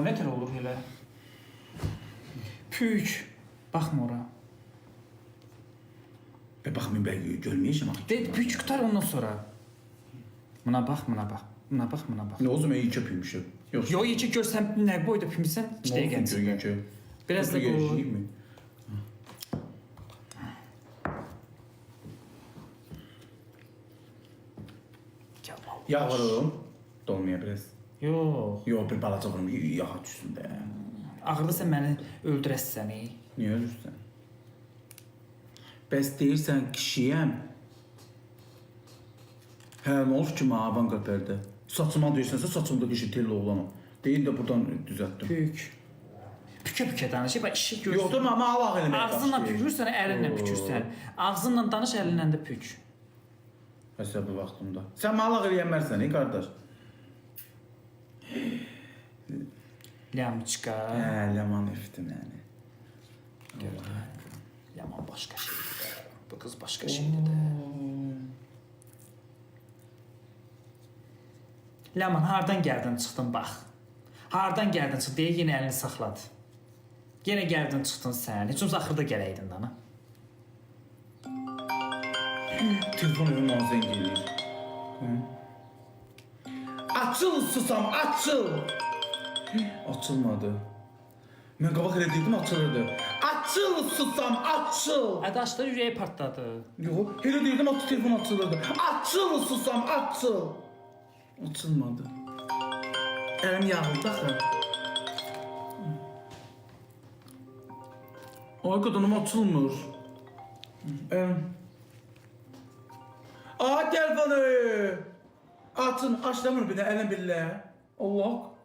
Ne tür olur hele? Pük. Bakma ora. Bakmayın ben görmeyeceğim. De pük tutar ondan sonra. Buna bak, buna bak. Buna bak, buna bak. Ne o zaman iyi köpüymüşüm. Yo, yiyecek görsen ne boyda pümüsən? İşte gelsin. Biraz da koy. mi? Yağlarım. Dolmaya biraz. Yox. Yok bir balaca vurum yağ üstünde. Ağırlısan məni öldürəsən. Niye ölürsen? Bəs deyirsən kişiyəm. Hə, nə olur ki, mağaban qəpərdə? Saçıma deyirsənsə, saçımda qışı telli oğlanım. Deyin də buradan düzəltdim. Pük. Pükə danışır, bax işi görürsən. Yoxdur, mama Allah eləmək. Ağzınla pükürsən, əlinlə pükürsən. Ağzınla danış, əlinlə də pük. Həsəbi vaxtımda. Sən malaq eləyənmərsən, qardaş. Ləmçqa. Hə, ləman eftim yəni. Ləman başqa şeydir. Bu qız başqa şeydir də. Ləman, hardan gəldin çıxdın, bax. Hardan gəldin çıxdın, deyə yenə əlini saxladı. Yenə gəldin çıxdın sən. Heç olmasa axırda gələydin dana. Telefon evimdən zəng eləyir. Açıl susam, açıl! Açılmadı. Mən qabaq elə deyirdim, açılırdı. Açıl susam, açıl! Adaşlar ürəyi partladı. Yox, elə deyirdim, telefon açılırdı. Açıl susam, açıl! Açılmadı. Əlim yağıldı axı. Ay qadınım açılmır. Aa telefonu! Açın, açlamır bir də, əlin billə. Allah.